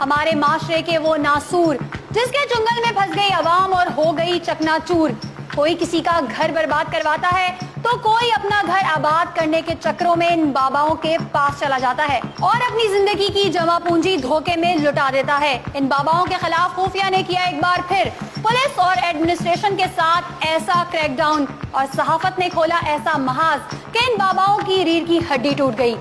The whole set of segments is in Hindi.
हमारे माशरे के वो नासूर जिसके चुंगल में फंस गई अवाम और हो गई चकनाचूर। कोई किसी का घर बर्बाद करवाता है तो कोई अपना घर आबाद करने के चक्रों में इन बाबाओं के पास चला जाता है और अपनी जिंदगी की जमा पूंजी धोखे में लुटा देता है। इन बाबाओं के खिलाफ खुफिया ने किया एक बार फिर पुलिस और एडमिनिस्ट्रेशन के साथ ऐसा क्रैकडाउन और सहाफत ने खोला ऐसा महाज कि इन बाबाओं की रीढ़ की हड्डी टूट गई।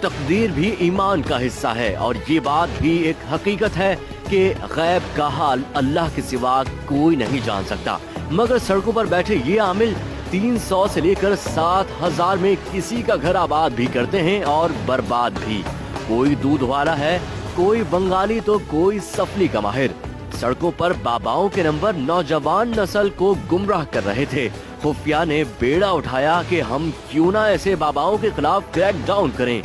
तकदीर भी ईमान का हिस्सा है और ये बात भी एक हकीकत है कि गैब का हाल अल्लाह के सिवा कोई नहीं जान सकता। मगर सड़कों पर बैठे ये आमिल 300 से लेकर 7,000 में किसी का घर आबाद भी करते हैं और बर्बाद भी। कोई दूध वाला है, कोई बंगाली तो कोई सफली का माहिर। सड़कों पर बाबाओं के नंबर नौजवान नस्ल को गुमराह कर रहे थे। खुफिया ने बेड़ा उठाया कि हम क्यों ना ऐसे बाबाओं के खिलाफ क्रैक डाउन करें।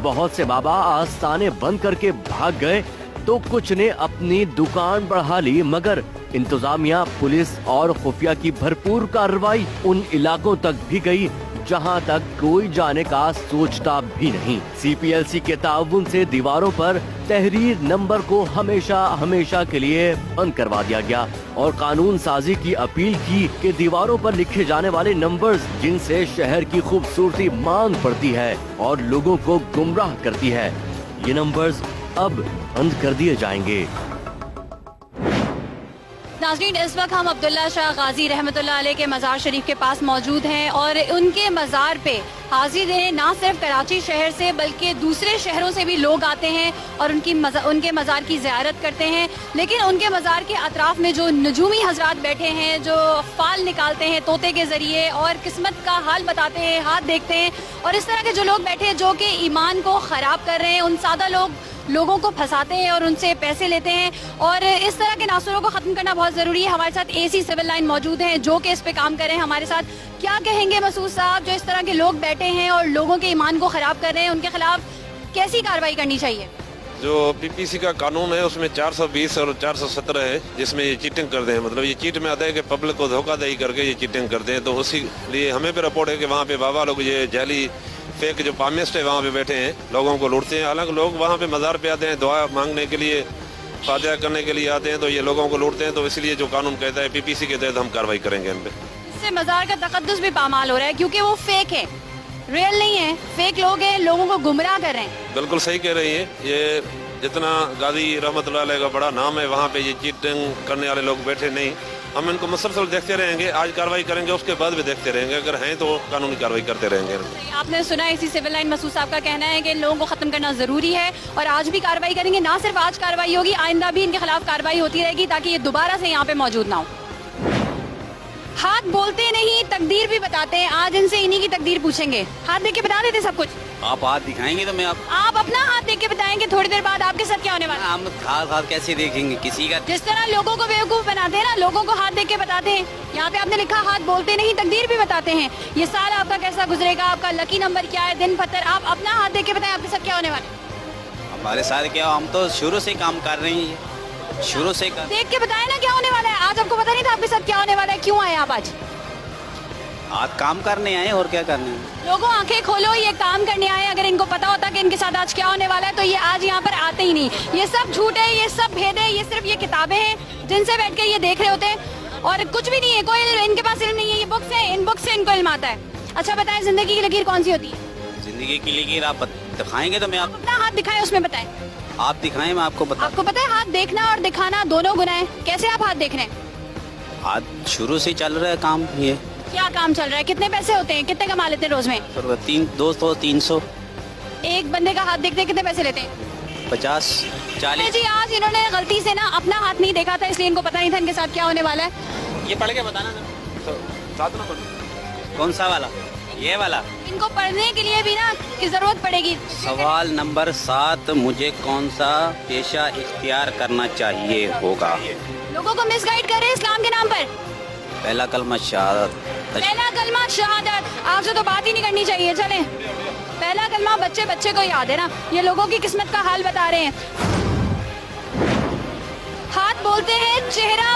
बहुत से बाबा आस्ताने बंद करके भाग गए तो कुछ ने अपनी दुकान बढ़ा ली, मगर इंतजामिया, पुलिस और खुफिया की भरपूर कार्रवाई उन इलाकों तक भी गई जहां तक कोई जाने का सोचता भी नहीं। CPLC के ताउन से दीवारों पर तहरीर नंबर को हमेशा हमेशा के लिए बंद करवा दिया गया और कानून साजी की अपील की कि दीवारों पर लिखे जाने वाले नंबर्स जिनसे शहर की खूबसूरती मांग पड़ती है और लोगों को गुमराह करती है, ये नंबर्स अब बंद कर दिए जाएंगे। नाज़रीन, इस वक्त हम अब्दुल्ला शाह गाजी रहमतुल्लाह अलैह के मज़ार शरीफ के पास मौजूद हैं और उनके मज़ार पे हाजिर हैं ना सिर्फ कराची शहर से बल्कि दूसरे शहरों से भी लोग आते हैं और उनके मज़ार की ज़ियारत करते हैं। लेकिन उनके मज़ार के अतराफ में जो नजूमी हजरात बैठे हैं, जो फाल निकालते हैं तोते के ज़रिए और किस्मत का हाल बताते हैं, हाथ देखते हैं, और इस तरह के जो लोग बैठे हैं जो कि ईमान को ख़राब कर रहे हैं, उन सादा लोगों को फंसाते हैं और उनसे पैसे लेते हैं, और इस तरह के नासुरों को खत्म करना बहुत जरूरी है। हमारे साथ AC सिविल लाइन मौजूद हैं जो कि इस पे काम कर रहे हैं हमारे साथ। क्या कहेंगे मसूद साहब, जो इस तरह के लोग बैठे हैं और लोगों के ईमान को खराब कर रहे हैं, उनके खिलाफ कैसी कार्रवाई करनी चाहिए? जो PPC का कानून है उसमें 420 और 417 है जिसमें ये चीटिंग करते हैं, मतलब ये चीट में आता है कि पब्लिक को धोखाधड़ी करके ये चीटिंग करते हैं। तो उसी लिए हमें भी रिपोर्ट है कि वहाँ पे बाबा लोग ये जाली फेक जो पामिस्ट है वहाँ पे बैठे हैं, लोगों को लूटते हैं। हालांकि लोग वहाँ पे मज़ार पे आते हैं दुआ मांगने के लिए, फातिहा करने के लिए आते हैं, तो ये लोगों को लूटते हैं। तो इसलिए जो कानून कहता है PPC के तहत हम कार्रवाई करेंगे इन पे। इससे मज़ार का तकद्दुस भी पामाल हो रहा है क्योंकि वो फेक है, रियल नहीं है, फेक लोग हैं, लोगों को गुमराह कर रहे हैं। बिल्कुल सही कह रही है। ये जितना गाजी रहमतुल्लाह अलैह का बड़ा नाम है, वहाँ पे ये चीटिंग करने वाले लोग बैठे नहीं। हम इनको मुसलसल देखते रहेंगे, आज कार्रवाई करेंगे, उसके बाद भी देखते रहेंगे, अगर हैं तो कानूनी कार्रवाई करते रहेंगे। आपने सुना इसी सिविल लाइन मसूद साहब का कहना है कि लोगों को खत्म करना जरूरी है और आज भी कार्रवाई करेंगे। ना सिर्फ आज कार्रवाई होगी, आइंदा भी इनके खिलाफ कार्रवाई होती रहेगी ताकि ये दोबारा से यहाँ पे मौजूद ना हो। हाथ बोलते नहीं, तकदीर भी बताते हैं। आज इनसे इन्हीं की तकदीर पूछेंगे। हाथ देख के बता देते सब कुछ। आप हाथ दिखाएंगे तो मैं आप अपना हाथ देख के बताएंगे थोड़ी देर बाद आपके साथ क्या होने वाला है। हम हाथ कैसे देखेंगे किसी का? जिस तरह लोगों को बेवकूफ बनाते हैं ना, लोगों को हाथ देख के बताते हैं। यहाँ पे आपने लिखा हाथ बोलते नहीं, तकदीर भी बताते हैं। ये साल आपका कैसा गुजरेगा, आपका लकी नंबर क्या है, दिन पत्थर, आप अपना हाथ देख के बताएं आपके साथ क्या होने वाला है। हमारे साथ क्या, हम तो शुरू से काम कर रहे हैं, शुरू से देख के बताए ना क्या होने वाला है। आज आपको पता नहीं था आपके साथ क्या होने वाला है, क्यों आए आप आज? आज काम करने आए और क्या करने आए। लोगों आंखें खोलो, ये काम करने आए। अगर इनको पता होता कि इनके साथ आज क्या होने वाला है तो ये आज यहाँ पर आते ही नहीं। ये सब झूठ है, ये सब भेद है, ये सिर्फ ये किताबें हैं जिनसे बैठ के ये देख रहे होते हैं और कुछ भी नहीं है। कोई इनके पास इल्म नहीं है, ये बुक्स है, इन बुक्स से इनको इल्म आता है। अच्छा बताएं, जिंदगी की लकीर कौन सी होती है? जिंदगी की लकीर आप दिखाएंगे तो मैं आप अपना हाथ दिखाएं, उसमें बताएं। आप दिखाएं, मैं आपको बता। आपको पता है हाथ देखना और दिखाना दोनों गुनाह है। कैसे आप हाथ देख रहे हैं? आज शुरू से चल रहा है काम। ये क्या काम चल रहा है? कितने पैसे होते हैं, कितने कमा लेते हैं रोज में? 300। एक बंदे का हाथ देखते कितने पैसे लेते हैं? 50-40। जी आज इन्होंने गलती से ना अपना हाथ नहीं देखा था, इसलिए इनको पता नहीं था इनके साथ क्या होने वाला है। ये पढ़ के बताना था। कौन सा वाला? ये वाला। इनको पढ़ने के लिए भी ना की जरूरत पड़ेगी। सवाल नंबर 7, मुझे कौन सा पेशा इख्तियार करना चाहिए होगा? लोगों को मिसगाइड कर रहे हैं इस्लाम के नाम पर। पहला कलमा शहादत। पहला कलमा शहादत। आपसे तो बात ही नहीं करनी चाहिए। चलें, पहला कलमा बच्चे को याद है ना। ये लोगों की किस्मत का हाल बता रहे हैं। हाथ बोलते हैं, चेहरा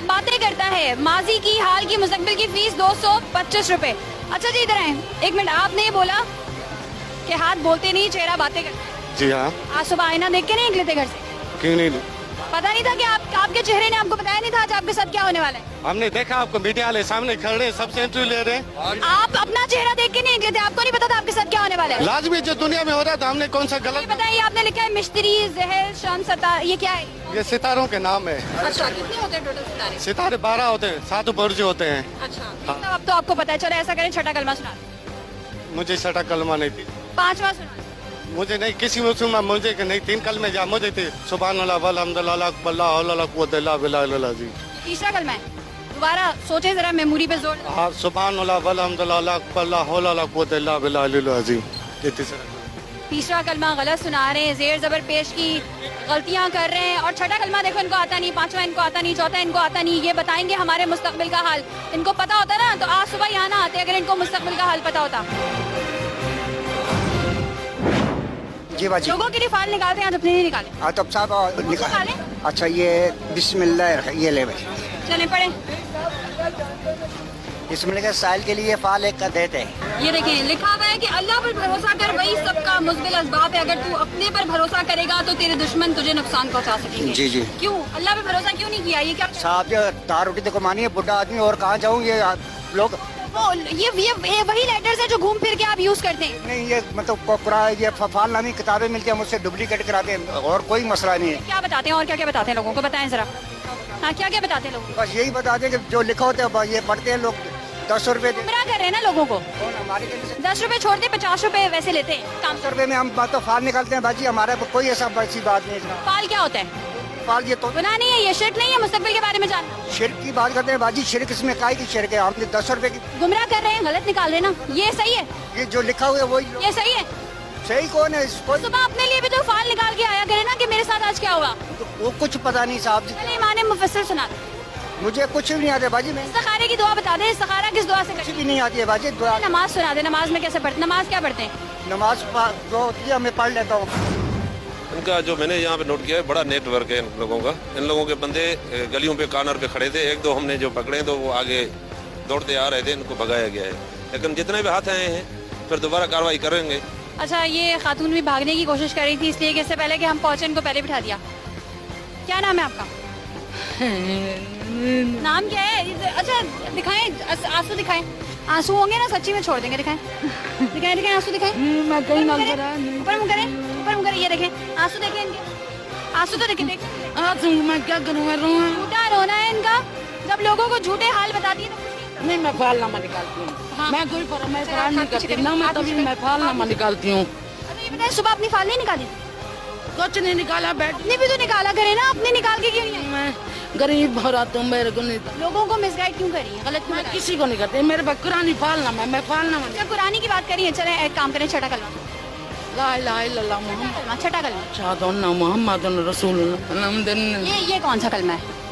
बातें करता है। माजी की, हाल की, मुस्तकबिल की फीस 225 रुपए। अच्छा जी इधर आए, एक मिनट। आपने ये बोला कि हाथ बोलते नहीं, चेहरा बातें करता है। जी हाँ। आज सुबह आईना देख के नहीं निकले थे घर से? क्यों नहीं? पता नहीं था कि आपके चेहरे ने आपको बताया नहीं था आज आपके साथ क्या होने वाला है? हमने देखा आपको मीडिया वाले सामने खड़े सबसे इंटरव्यू ले रहे हैं। आप अपना चेहरा देख के नहीं निकले थे? आपको नहीं पता था आपके साथ क्या होने वाला है? लाजमी जो दुनिया में हो रहा था हमने कौन सा ये गलत। बताइए, आपने लिखा है मिस्त्री, जहर, शम्स, सता, ये क्या है? ये सितारों के नाम है। अच्छा, कितने होते हैं टोटल सितारे? सितारे 12 होते हैं, 7 बुर्ज होते हैं। अच्छा, मतलब अब तो आपको पता है। चलो ऐसा करें, छठा कलमा सुना। मुझे छठा कलमा नहीं थी। पांचवा सुना। मुझे नहीं, किसी मुसलमान मुझे नहीं, 3 कलमे जा मुझे थे। सुभान अल्लाह वल्हम्दुलिल्लाह वल्ला हौला वला कुव्वता इल्ला बिल्लाहिल अज़ीम। तीसरा कलमा है, दोबारा सोचे जरा, मेमोरी पे जोर। हाँ, सुभान अल्लाह वल्हम्दुलिल्लाह वल्ला हौला वला कुव्वता इल्ला बिल्लाहिल अज़ीम। ये तीसरा कलमा गलत सुना रहे हैं, जेर जबर पेश की गलतियां कर रहे हैं। और छठा कलमा देखो, इनको आता नहीं, पांचवा इनको आता नहीं, चौथा इनको आता नहीं। ये बताएंगे हमारे मुस्तकबिल का हाल। इनको पता होता ना तो आज सुबह यहाँ ना आते अगर इनको मुस्तकबिल का हाल पता होता। जी बाजी, लोगों के लिए फाइल निकालते हैं, आज अपने नहीं निकाले। आतब साहब निकाले। अच्छा, ये बिस्मिल्लाह, ये ले भाई, चले पढ़े। इसमें लिखा साइल के लिए फाल एक का देते हैं। ये देखिए, लिखा हुआ है कि अल्लाह पर भरोसा कर, वही सबका मुस्बिल असबाब है। अगर तू अपने पर भरोसा करेगा तो तेरे दुश्मन तुझे नुकसान पहुंचा सकेंगे। जी जी। क्यों अल्लाह पे भरोसा क्यों नहीं किया? ये क्या साहब, ये दाल रोटी तो कमानी है, बुढ़ा आदमी, और कहाँ जाऊँ? ये लोग वो ये वही लेटर्स है जो घूम फिर के आप यूज करते हैं। नहीं, ये मतलब ये फाल नामी किताबें मिलती है, मुझसे डुप्लीकेट कराते हैं, और कोई मसला नहीं है। क्या बताते हैं और क्या क्या बताते हैं लोगों को? बताएं जरा। हाँ, क्या क्या बताते हैं लोगों को? बस यही बताते हैं कि जो लिखा होता है ये पढ़ते हैं लोग। 10 रुपए गुमराह कर रहे हैं ना लोगों को। हमारे 10 रुपए छोड़ते 50 रुपए वैसे लेते हैं। 500 रुपए में हम तो फाल निकालते हैं बाजी, हमारा कोई ऐसा बड़ी बात नहीं है। फाल क्या होता है? फाल ये तो गुनाह नहीं है, ये शिर्क नहीं है। मुस्तकबिल के बारे में जानना। शिरक की बात करते हैं बाजी, शिरक इसमें काय की शिरक है? हमने 10 रुपए की गुमराह कर रहे हैं, गलत निकाल रहे हैं ना। ये सही है? ये जो लिखा हुआ है वही ये सही है? सही कौन है? इसको सुबह अपने लिए भी तो फाल निकाल के आया करे ना कि मेरे साथ आज क्या हुआ। वो कुछ पता नहीं साहब जी, चलिए इमाम मुफस्सिर सुना दे। मुझे कुछ भी नहीं आता बाजी। मैं इस्तिखारे की दुआ बता दे। इस्तिखारा किस दुआ से कुछ करते भी नहीं आती है बाजी। हैं? नमाज सुना दे। नमाज में कैसे पढ़ते? नमाज क्या पढ़ते हैं? नमाज जो होती है मैं पढ़ लेता हूँ। इनका जो मैंने यहाँ पे नोट किया है, बड़ा नेटवर्क है इन लोगों का। इन लोगों के बंदे गलियों पे कॉर्नर पे खड़े थे, 1-2 हमने जो पकड़े तो वो आगे दौड़ते आ रहे थे, इनको भगाया गया है। लेकिन जितने भी हाथ आए हैं फिर दोबारा कार्रवाई करेंगे। अच्छा, ये खातून भी भागने की कोशिश कर रही थी, इसलिए कि इससे पहले कि हम पहुंचे इनको पहले बिठा दिया। क्या नाम है आपका? नाम क्या है? अच्छा दिखाएं, आंसू दिखाएं। आंसू होंगे ना सच्ची में छोड़ देंगे। दिखाएं दिखाएं दिखाएं, आंसू दिखाएं। मैं कहीं ना ऊपर मुंह करें, ऊपर मुंह करें। ये देखें आंसू, देखें इनके आंसू तो देखें। आंसू मैं क्या करूँ? मैं रोऊं? झूठा रोना है इनका। जब लोगों को झूठे हाल बताती है तो नहीं, मैं फालनामा निकालती हूँ। हाँ। मैं कोई फराम नहीं करती ना, मैं तभी मैं फालनामा निकालती हूँ। अच्छा, ये बताएं, सुबह अपनी फाल नहीं निकाली? कुछ नहीं निकाला, बैठ अपनी भी तो निकाला करे ना। अपने निकाल के क्यों नहीं आई? मैं गरीब हो रहा, तुम मेरे को नहीं। लोगों को मिसगाइड क्यों करी है? गलत क्यों मैं बताई? किसी को नहीं करती, मेरे पास कुरानी फालनामा, मैं फालनामा अच्छा, कुरानी की बात करिए। चले एक काम करें, छठा कलमा। ला इलाहा इल्लल्लाह मुहम्मद कलमा, छठा कलमा। शाहदुन्ना मुहम्मदुन रसूलुल्लाह अलहम्दुलिल्लाह। ये कौन सा कलमा है?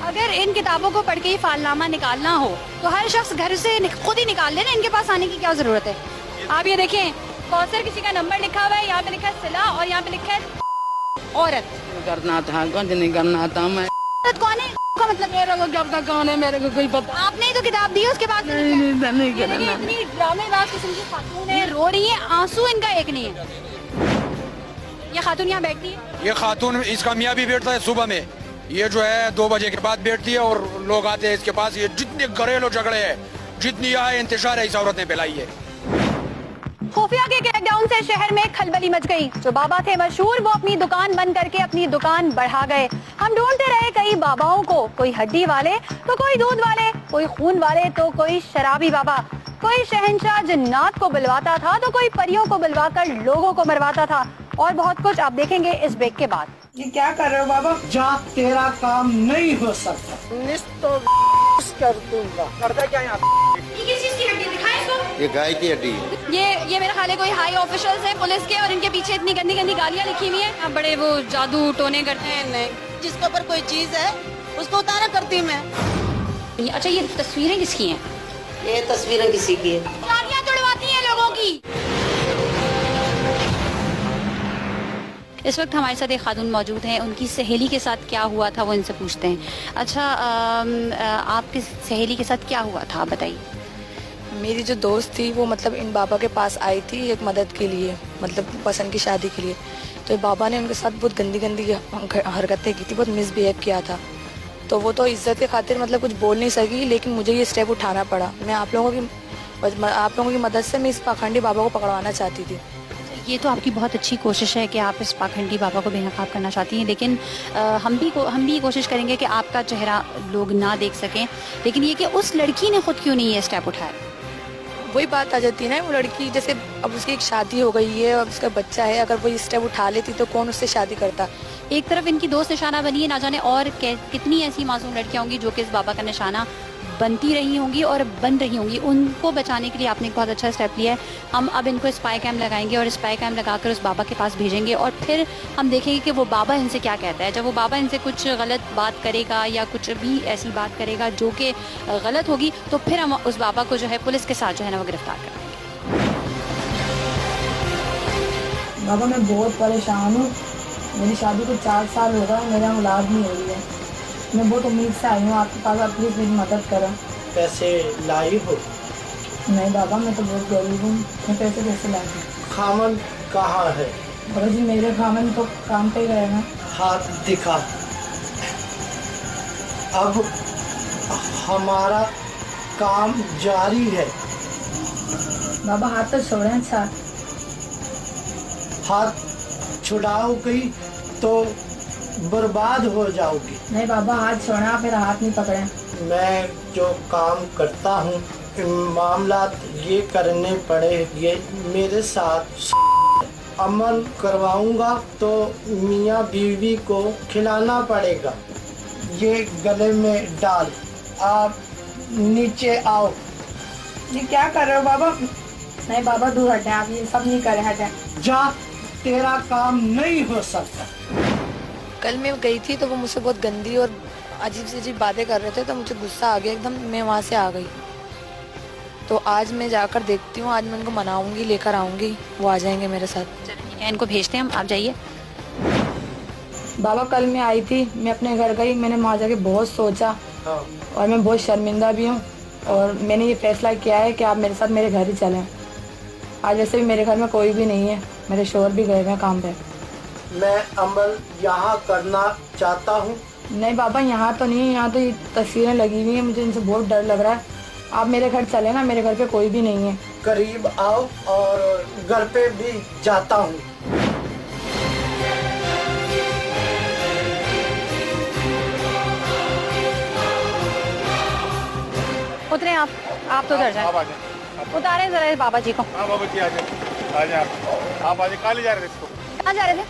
अगर इन किताबों को पढ़ के ही फालनामा निकालना हो तो हर शख्स घर से खुद ही निकाल लेना। इनके पास आने की क्या जरूरत है? आप ये देखें, कौसर किसी का नंबर लिखा हुआ है, यहाँ पे लिखा है सिला और यहाँ पे लिखा है औरत। करना था, कुछ नहीं करना था। मैं औरत कौन है का मतलब? मेरे को क्या पता कौन है, मेरे को कोई पता आपने ही तो किताब दी है, उसके बाद नहीं ये करना। देखिए, इतनी ड्रामेबाज किस्म की खातून है, रो रही है, आंसू इनका एक नहीं है। ये खातून यहाँ बैठती है। ये खातून, इसका मियाँ भी बैठता है सुबह में। ये जो है 2 बजे के बाद बैठती है और लोग आते हैं इसके पास। ये जितने घरेलू झगड़े हैं, जितनी यहाँ इंतशार है, इस औरत ने फैलाई है। खुफिया के क्रैकडाउन से शहर में खलबली मच गई। जो बाबा थे मशहूर, वो अपनी दुकान बंद करके अपनी दुकान बढ़ा गए। हम ढूंढते रहे कई बाबाओं को, कोई हड्डी वाले तो कोई दूध वाले, कोई खून वाले तो कोई शराबी बाबा, कोई शहंशाह जिन्नात को बुलवाता था तो कोई परियों को बुलवाकर लोगों को मरवाता था, और बहुत कुछ आप देखेंगे इस ब्रेक के बाद। ये क्या कर रहे हो बाबा? जा, तेरा काम नहीं हो सकता। कर दूंगा। करता क्या यहाँ? ये किस चीज की हड्डी? दिखाएं इसको। ये गाय की हड्डी। ये मेरे ख्याल है कोई हाई ऑफिशियल्स है पुलिस के, और इनके पीछे इतनी गंदी गंदी गालियां लिखी हुई हैं। बड़े वो जादू टोने करते हैं। नहीं, जिसके ऊपर कोई चीज है उसको उतारा करती हूँ मैं। अच्छा, ये तस्वीरें किसकी हैं? ये तस्वीरें किसी की है। गालियां तुड़वाती हैं लोगों की। इस वक्त हमारे साथ एक खातून मौजूद हैं, उनकी सहेली के साथ क्या हुआ था वो इनसे पूछते हैं। अच्छा, आपकी सहेली के साथ क्या हुआ था, आप बताइए। मेरी जो दोस्त थी वो मतलब इन बाबा के पास आई थी एक मदद के लिए, मतलब पसंद की शादी के लिए। तो बाबा ने उनके साथ बहुत गंदी गंदी हरकतें की थी, बहुत मिसबिहेव किया था। तो वो तो इज्जत के खातिर मतलब कुछ बोल नहीं सकी, लेकिन मुझे ये स्टेप उठाना पड़ा। मैं आप लोगों की मदद से मैं इस पाखंडी बाबा को पकड़वाना चाहती थी। ये तो आपकी बहुत अच्छी कोशिश है कि आप इस पाखंडी बाबा को बेनकाब करना चाहती हैं, लेकिन हम भी कोशिश करेंगे कि आपका चेहरा लोग ना देख सकें। लेकिन ये कि उस लड़की ने खुद क्यों नहीं ये स्टेप उठाया? वही बात आ जाती है ना, वो लड़की जैसे अब उसकी एक शादी हो गई है, अब उसका बच्चा है, अगर वो ये स्टेप उठा लेती तो कौन उससे शादी करता। एक तरफ इनकी दोस्त निशाना बनी है, ना जाने और कितनी ऐसी मासूम लड़कियां होंगी जो कि इस बाबा का निशाना बनती रही होंगी और बन रही होंगी। उनको बचाने के लिए आपने एक बहुत अच्छा स्टेप लिया है। हम अब इनको स्पाई कैम लगाएंगे और स्पाई कैम लगाकर उस बाबा के पास भेजेंगे और फिर हम देखेंगे कि वो बाबा इनसे क्या कहता है। जब वो बाबा इनसे कुछ गलत बात करेगा या कुछ भी ऐसी बात करेगा जो कि गलत होगी, तो फिर हम उस बाबा को जो है पुलिस के साथ जो है ना वो गिरफ्तार करेंगे। बाबा मैं बहुत परेशान हूँ, मेरी शादी को 4 साल हो गए, मेरा औलाद नहीं हो रही है। मैं बहुत उम्मीद से आई हूँ आपके पास, आप प्लीज़ मेरी मदद करो। पैसे लाई हो? नहीं बाबा मैं तो बहुत गरीब हूँ, मैं पैसे कैसे लाई? खामन कहाँ है? बाबा जी मेरे खामन तो काम पे गए हैं। हाथ दिखा। अब हमारा काम जारी है। बाबा हाथ तो छोड़े। अच्छा हाथ छुड़ाओगी तो बर्बाद हो जाओगी। नहीं बाबा हाथ छोड़े, आप मेरा हाथ नहीं पकड़े। मैं जो काम करता हूँ मामला ये करने पड़ेंगे, मेरे साथ अमल करवाऊंगा तो मियाँ बीवी को खिलाना पड़ेगा। ये गले में डाल, आप नीचे आओ। ये क्या कर रहे हो बाबा? नहीं बाबा दूर हटे, आप ये सब नहीं कर रहे, हटे। जा, तेरा काम नहीं हो सकता। कल मैं गई थी तो वो मुझसे बहुत गंदी और अजीब से अजीब बातें कर रहे थे, तो मुझे गुस्सा आ गया एकदम, मैं वहाँ से आ गई। तो आज मैं जाकर देखती हूँ, आज मैं उनको मनाऊंगी, लेकर आऊंगी, वो आ जाएंगे मेरे साथ। चलिए इनको भेजते हैं हम, आप जाइए। बाबा कल मैं आई थी, मैं अपने घर गई, मैंने वहाँ जाके बहुत सोचा और मैं बहुत शर्मिंदा भी हूँ और मैंने ये फैसला किया है कि आप मेरे साथ मेरे घर ही चलें। आज वैसे भी मेरे घर में कोई भी नहीं है, मेरे शोहर भी गए हैं काम पे। मैं अमल यहाँ करना चाहता हूँ। नहीं बाबा यहाँ तो नहीं, यहाँ तो ये तस्वीरें लगी हुई हैं, मुझे इनसे बहुत डर लग रहा है। आप मेरे घर चले ना, मेरे घर पे कोई भी नहीं है। करीब आओ और घर पे भी जाता हूँ। उतरे आप तो उधर जाए, उतारे जरा इस बाबा जी को। हाँ बाबा जी आ जाए आप आज कहाँ ले जा रहे थे इसको? कहाँ जा रहे थे?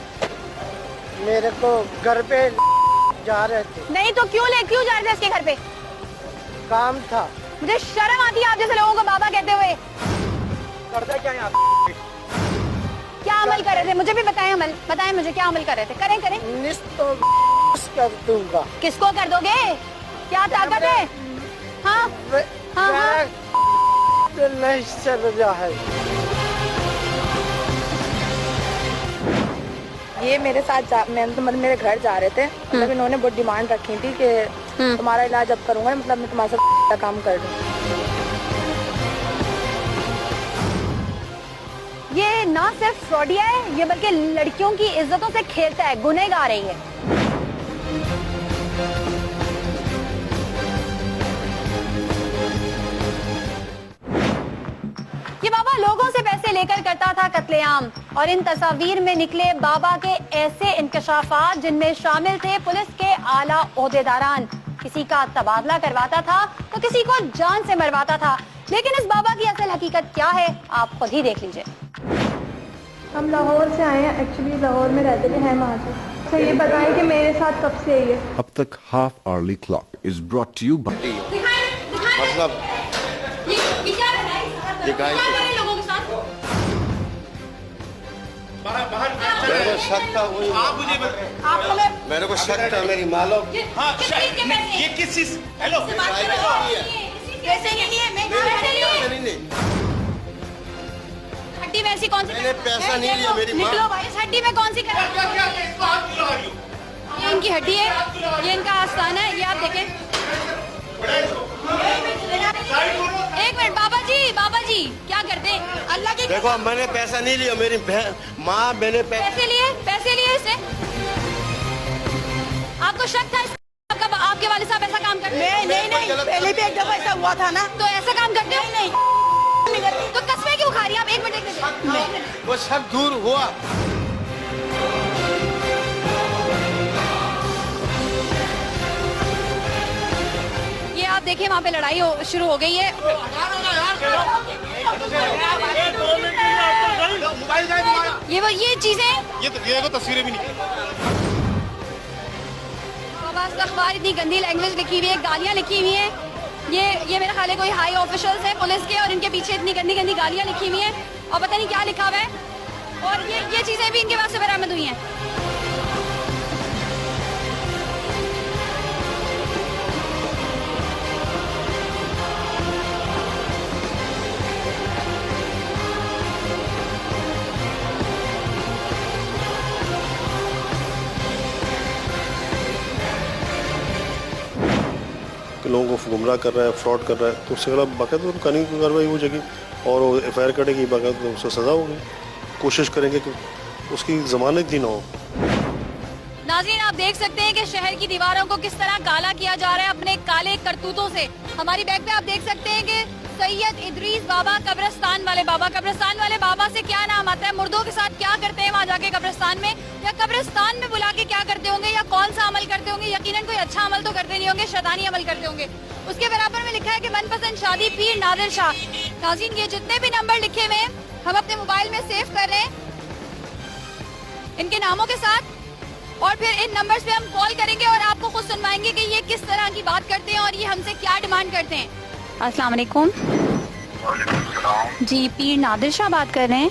मेरे को घर पे जा रहे थे। नहीं तो क्यों जा रहे थे इसके घर पे? काम था। मुझे शर्म आती है आप जैसे लोगों को बाबा कहते हुए। करते क्या यहाँ? क्या अमल कर रहे थे? मुझे भी बताएं, बताएं मुझे क्या अमल कर रहे थे। करें तो कर दूंगा। किसको कर दोगे? क्या ताकत है? हाँ हाँ नहीं चल रहा है। ये मेरे साथ मेरे घर जा रहे थे, मतलब इन्होंने बहुत डिमांड रखी थी कि तुम्हारा इलाज अब करूंगा, मतलब मैं तुम्हारे साथ काम कर दूं। ये ना सिर्फ फ्रॉडिया है, ये बल्कि लड़कियों की इज्जतों से खेलता है, गुनहगार है ये। ये बाबा लोगों से पैसे लेकर करता था कत्लेआम और इन तस्वीर में निकले बाबा के ऐसे इंकशाफात जिनमें शामिल थे पुलिस के आला ओहदेदारान। किसी का तबादला करवाता था तो किसी को जान से मरवाता था। लेकिन इस बाबा की असल हकीकत क्या है आप खुद ही देख लीजिए। हम लाहौर से आए हैं, एक्चुअली लाहौर में रहते थे, हैं वहाँ से। अच्छा ये बताएं कि मेरे साथ कब से आई है? अब तक half early clock is brought to you by मतलब लोगों के साथ मेरे को शक था, वही मेरे को शक था मेरी मालो। ये किस चीज? हेलो पैसे नहीं है, मैं हड्डी वैसी कौन सी? मैंने पैसा नहीं लिया, मेरी माँ। निकलो भाई, इस हड्डी में कौन सी कर? ये इनकी हड्डी है, ये इनका आस्थान है, ये आप देखें। एक मिनट बाबा जी क्या करते हैं? अल्लाह की देखो मैंने पैसा नहीं लिया, मेरी माँ मैंने पैसे लिए इससे? आपको शक था आपके वाले साहब ऐसा काम करते हैं? नहीं पहले भी एक दफा ऐसा हुआ था ना। तो ऐसा काम करते हैं? नहीं तो कस्में क्यों खा रही है आप? एक मिनट वो सब दूर हुआ। ये आप देखिए वहाँ पे लड़ाई शुरू हो गई है। ये चीजें ये तो तस्वीरें भी नहीं। अखबार इतनी गंदी लैंग्वेज लिखी हुई है, गालियाँ लिखी हुई हैं। ये मेरा ख्याल है कोई हाई ऑफिशियल्स है पुलिस के और इनके पीछे इतनी गंदी गंदी गालियाँ लिखी हुई हैं और पता नहीं क्या लिखा हुआ है। और ये चीजें भी इनके पास से बरामद हुई हैं। लोगों को गुमराह कर रहा है, फ्रॉड कर रहा है, तो उससे खिलाफ बाकायदा तो कानूनी कार्रवाई हो जाएगी और FIR कटेगी, बाकायदा तो उससे सजा होगी। कोशिश करेंगे कि उसकी जमानत ही ना हो। नाज़रीन आप देख सकते हैं कि शहर की दीवारों को किस तरह काला किया जा रहा है अपने काले करतूतों से। हमारी बैग पे आप देख सकते हैं कि सैयद इदरीस बाबा कब्रिस्तान वाले बाबा से क्या नाम आता है, मुर्दों के साथ क्या करते हैं वहाँ जाके कब्रिस्तान में, या कब्रिस्तान में बुला के क्या करते होंगे, या कौन सा अमल करते होंगे। यकीनन कोई अच्छा अमल तो करते नहीं होंगे, शैतानी अमल करते होंगे। उसके बराबर में लिखा है कि मनपसंद शादी पीर नादिर शाह। नाज़रीन ये जितने भी नंबर लिखे हुए हैं हम अपने मोबाइल में सेव कर रहे हैं इनके नामों के साथ, और फिर इन नंबर्स पे हम कॉल करेंगे और आपको खुद सुनवाएंगे कि ये किस तरह की बात करते हैं और ये हमसे क्या डिमांड करते हैं। अस्सलाम वालेकुम। जी पीर नादिर शाह बात कर रहे हैं?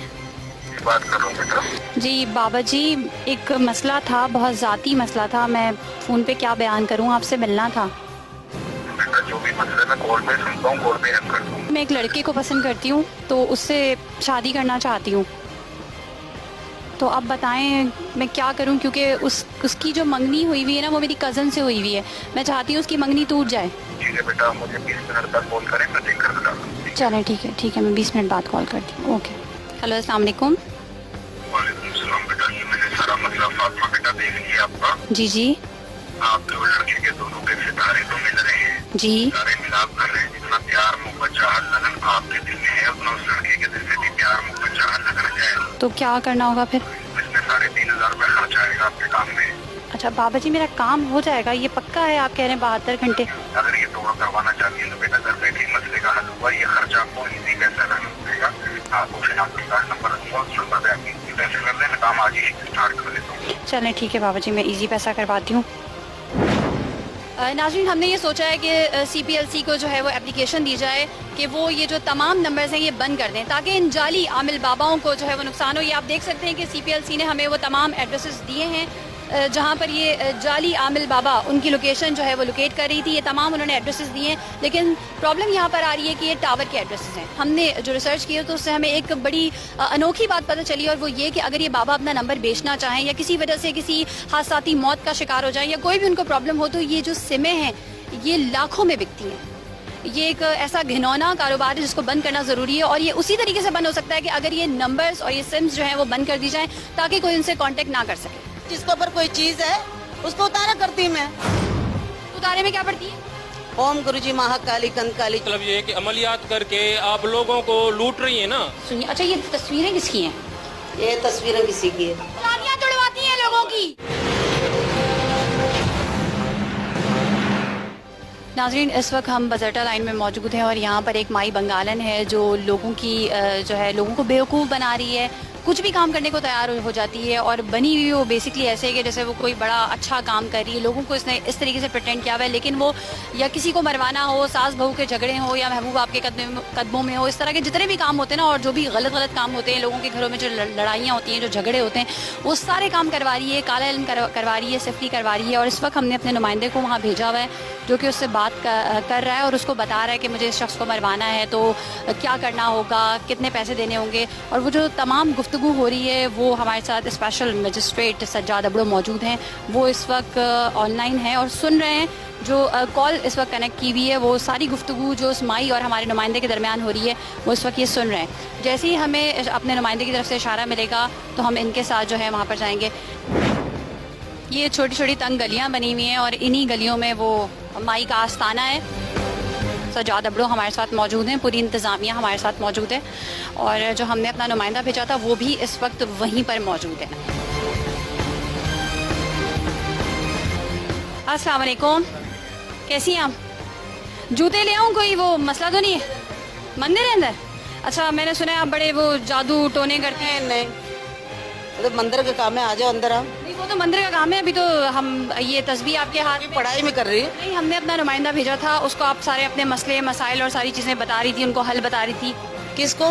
बात कर रहा हूँ बेटा। जी बाबा जी एक मसला था, बहुत ज़ाती मसला था, मैं फ़ोन पे क्या बयान करूँ, आपसे मिलना था। बेटा जो भी मसला मैं कॉल पे सुनता हूँ, कॉल पे हेल्प करता हूँ। मैं एक लड़के को पसंद करती हूँ तो उससे शादी करना चाहती हूँ, तो आप बताएं मैं क्या करूं, क्योंकि उसकी जो मंगनी हुई हुई है ना वो मेरी कज़न से हुई हुई है। मैं चाहती हूँ उसकी मंगनी टूट जाए। ठीक है बेटा, मुझे 20 मिनट तक कॉल करें, मैं देख कर बता दूँ। चलें ठीक है मैं 20 मिनट बाद कॉल करती हूँ। ओके हेलो अस्सलाम वालेकुम। वालेकुम सलाम बेटा, ये मैंने सारा मसला फातिमा बेटा देख लिया आपका। जी आपके और लड़के के दोनों के सितारे तो मिल रहे हैं जी, सारे मिलाप कर रहे हैं। जितना प्यार मोहब्बत चाहत लगन आपके दिल में है उतना उस लड़के के दिल में भी प्यार मोहब्बत चाहत लगना चाहिए। तो क्या करना होगा फिर? इसमें 3,500 रुपए खर्च आएगा आपके काम में। अच्छा बाबा जी मेरा काम हो जाएगा, ये पक्का है? आप कह रहे हैं 72 घंटे। अगर ये तोड़ करवाना चाहती है तो बेटा घर बैठे मसले का हल हुआ। ये खर्चा आपको इजी पैसा करना पड़ेगा। आपको फिनांस कार्ड नंबर नंबर पैसे कर दें, काम आज ही स्टार्ट कर लेता हूँ। चलें ठीक है बाबा जी, मैं इजी पैसा करवाती हूँ। नाज़रीन हमने ये सोचा है कि CPLC को जो है वो एप्लीकेशन दी जाए कि वो ये जो तमाम नंबर्स हैं ये बंद कर दें ताकि इन जाली आमिल बाबाओं को जो है वो नुकसान हो। ये आप देख सकते हैं कि CPLC ने हमें वो तमाम एड्रेसेस दिए हैं जहाँ पर ये जाली आमिल बाबा उनकी लोकेशन जो है वो लोकेट कर रही थी। ये तमाम उन्होंने एड्रेसेस दिए हैं, लेकिन प्रॉब्लम यहाँ पर आ रही है कि ये टावर के एड्रेसेस हैं। हमने जो रिसर्च की है तो उससे हमें एक बड़ी अनोखी बात पता चली, और वो ये कि अगर ये बाबा अपना नंबर बेचना चाहें या किसी वजह से किसी हादसाती मौत का शिकार हो जाए या कोई भी उनको प्रॉब्लम हो, तो ये जो सिमें हैं ये लाखों में बिकती हैं। ये एक ऐसा घिनौना कारोबार है जिसको बंद करना ज़रूरी है, और ये उसी तरीके से बंद हो सकता है कि अगर ये नंबर्स और ये सिम्स जो हैं वो बंद कर दी जाएं ताकि कोई उनसे कांटेक्ट ना कर सके। जिसके ऊपर कोई चीज है उसको उतारा करती मैं। उतारे में क्या पड़ती है? ओम गुरुजी महाकाली कंकाली। मतलब ये है कि अमलियात करके आप लोगों को लूट रही है ना। सुनिए, अच्छा ये तस्वीरें किसकी हैं? ये तस्वीरें किसी की है। तालियां तुड़वाती हैं लोगों की। नाज़रीन इस वक्त हम बजरटा लाइन में मौजूद हैं और यहाँ पर एक माई बंगालन है जो लोगों की जो है लोगों को बेवकूफ़ बना रही है। कुछ भी काम करने को तैयार हो जाती है और बनी हुई वो बेसिकली ऐसे है कि जैसे वो कोई बड़ा अच्छा काम कर रही है। लोगों को इसने इस तरीके से प्रिटेंड किया हुआ है, लेकिन वो या किसी को मरवाना हो, सास बहू के झगड़े हो, या महबूब आपके कदमों में हो, इस तरह के जितने भी काम होते हैं ना, और जो भी गलत काम होते हैं, लोगों के घरों में जो लड़ाइयाँ होती हैं, जो झगड़े होते हैं, वो सारे काम करवा रही है, काला इल्म करवा रही है, सेफ्टी करवा रही है। और इस वक्त हमने अपने नुमाइंदे को वहाँ भेजा हुआ है जो कि उससे बात कर रहा है और उसको बता रहा है कि मुझे इस शख्स को मरवाना है तो क्या करना होगा, कितने पैसे देने होंगे। और वो जो तमाम गुफ्तगू हो रही है वो हमारे साथ स्पेशल मजिस्ट्रेट सज्जाद अबड़ो मौजूद हैं। वो इस वक्त ऑनलाइन हैं और सुन रहे हैं जो कॉल इस वक्त कनेक्ट की हुई है वो सारी गुफ्तगू जो माई और हमारे नुमाइंदे के दरमियान हो रही है वो इस वक्त ये सुन रहे हैं। जैसे ही हमें अपने नुमाइंदे की तरफ से इशारा मिलेगा तो हम इनके साथ जो है वहाँ पर जाएंगे। ये छोटी छोटी तंग गलियाँ बनी हुई हैं और इन्हीं गलियों में वो माई का आस्थाना है। सजाद अबड़ो हमारे साथ मौजूद हैं, पूरी इंतज़ामिया हमारे साथ मौजूद है और जो हमने अपना नुमाइंदा भेजा था वो भी इस वक्त वहीं पर मौजूद है। अस्सलाम वालेकुम, कैसी हैं आप? जूते ले आऊँ? कोई वो मसला तो नहीं है मंदिर है अंदर? अच्छा, मैंने सुना है आप बड़े वो जादू टोने करते हैं। नहीं, तो मंदिर का काम है, आ जाओ अंदर। आओ। नहीं, वो तो मंदिर का काम है। अभी तो हम ये तस्बीह आपके हाथ में पढ़ाई में कर रही है। नहीं, हमने अपना नुमाइंदा भेजा था, उसको आप सारे अपने मसले मसाइल और सारी चीजें बता रही थी, उनको हल बता रही थी। किसको?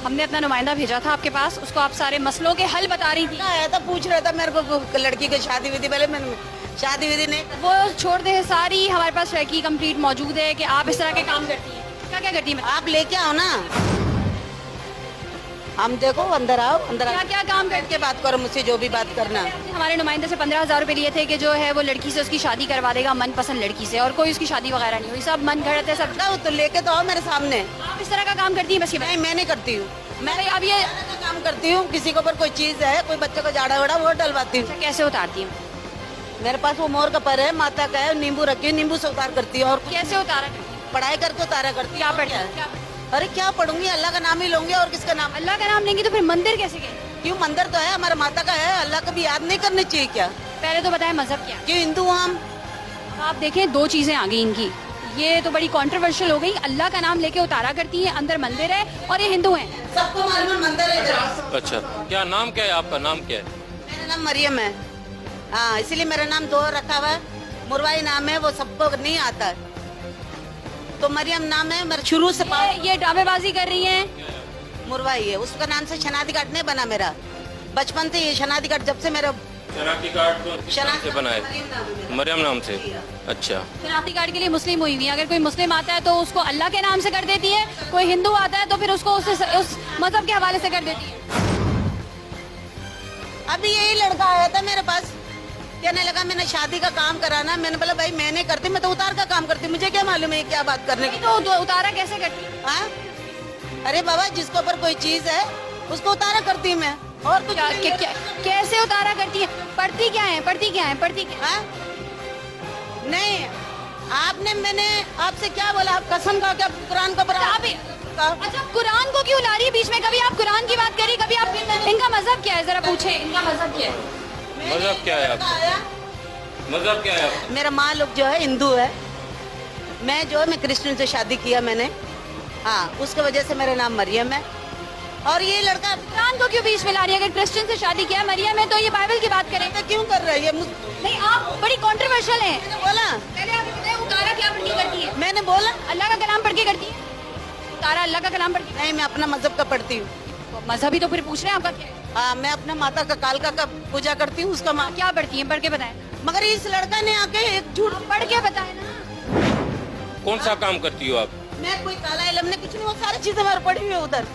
हमने अपना नुमाइंदा भेजा था आपके पास, उसको आप सारे मसलों के हल बता रही थी। आया था, पूछ रहा था मेरे को लड़की की शादी विधि, पहले मैंने शादी विधि नहीं, वो छोड़ दे, सारी हमारे पास लड़की कंप्लीट मौजूद है कि आप इस तरह के काम करती हैं। क्या क्या करती हैं? आप लेके आओ ना, हम देखो अंदर आओ, अंदर क्या क्या काम करके बात करो मुझसे, जो भी बात करना। हमारे नुमाइंदे से 15,000 रुपए लिए थे कि जो है वो लड़की से उसकी शादी करवा देगा, मनपसंद लड़की से, और कोई उसकी शादी वगैरह नहीं हुई, सब मन घड़त है सब। तो लेके तो आओ मेरे सामने। आप इस तरह का काम करती है? बस नहीं, मैं नहीं करती हूँ। मैं अब ये काम करती हूँ, किसी के ऊपर कोई चीज है, कोई बच्चे को जाड़ा वड़ा वो डलवाती हूँ। कैसे उतारती हूँ? मेरे पास वो मोर का पर है, माता का है, नींबू रखी है, नींबू से उतार करती है। और कैसे उतारा? पढ़ाई करके उतारा करती है। क्या पढ़ती है? अरे क्या पढ़ूंगी, अल्लाह का नाम ही लूंगी, और किसका नाम? अल्लाह का नाम लेंगी तो फिर मंदिर कैसे गए? क्यों, मंदिर तो है, हमारा माता का है, अल्लाह का भी याद नहीं करनी चाहिए क्या? पहले तो बताएं मजहब क्या? क्यों, हिंदू हम। आप देखें, दो चीजें आ गई इनकी, ये तो बड़ी कंट्रोवर्शियल हो गई। अल्लाह का नाम लेके उतारा करती है, अंदर मंदिर है, और ये हिंदू हैं। सबको मालूम मंदिर है। अच्छा, क्या नाम क्या है आपका? नाम क्या है? मेरा नाम मरियम है। हाँ, इसीलिए मेरा नाम दो रखा हुआ है, मुरवाई नाम है, वो सबको नहीं आता है, तो मरियम नाम है मेरा शुरू से। ये ड्रामेबाजी कर रही हैं। मुरवाई है, उसका नाम से शनादी कार्ड नहीं बना मेरा, बचपन से ये शनादी कार्ड जब से मेरा शनाख्ती कार्ड से बना है, मरियम नाम से। अच्छा, शनाख्ती कार्ड के लिए मुस्लिम हुई हुई, अगर कोई मुस्लिम आता है तो उसको अल्लाह के नाम से कर देती है, कोई हिंदू आता है तो फिर उसको उस मजहब के हवाले से कर देती है। अभी यही लड़का आया था मेरे पास, कहने लगा मैंने शादी का काम कराना। मैंने बोला भाई मैं नहीं करती, मैं तो उतार का काम करती, मुझे क्या मालूम है क्या बात करने की। तो उतारा कैसे करती? हाँ, अरे बाबा, जिसके ऊपर कोई चीज है उसको उतारा करती हूँ मैं। और कुछ कैसे उतारा करती है? पढ़ती क्या है? पढ़ती क्या है? पढ़ती क्या? नहीं, आपने मैंने आपसे क्या बोला? आप कसम का क्या कुरान को अच्छा, कुरान को क्यों ला रही है बीच में? कभी आप कुरान की बात करी, कभी आप इनका मजहब क्या है? जरा पूछे, इनका मजहब क्या है? मजहब क्या है आपका? मजहब क्या है आपका? मेरा माँ लोग जो है हिंदू है, मैं जो है मैं क्रिश्चियन से शादी किया मैंने। हाँ, उसके वजह से मेरा नाम मरियम है। और ये लड़का कुरान को क्यों बीच में ला रही है? अगर क्रिश्चियन से शादी किया मरियम है तो ये बाइबल की बात करें तो क्यों कर रही है? नहीं, आप बड़ी कंट्रोवर्शियल हैं। मैंने बोला, पहले आप बताएं उतारा क्या पढ़ के करती है? मैंने बोला अल्लाह का कलाम पढ़ के करती है। उतारा अल्लाह का कलाम पढ़ के? नहीं, मैं अपना मजहब का पढ़ती हूँ। मजहब ही तो फिर पूछ रहे हैं आपका क्या है? हाँ, मैं अपना माता का कालका का पूजा करती हूँ। उसका माँ क्या पढ़ती है? पढ़ के बताएं। मगर इस लड़का ने आके एक झूठ पढ़ के बताए ना। कौन सा काम करती हो आप? मैं कोई काला इलम ने कुछ नहीं, वो सारी चीजें हमारे पड़ी हुई है उधर,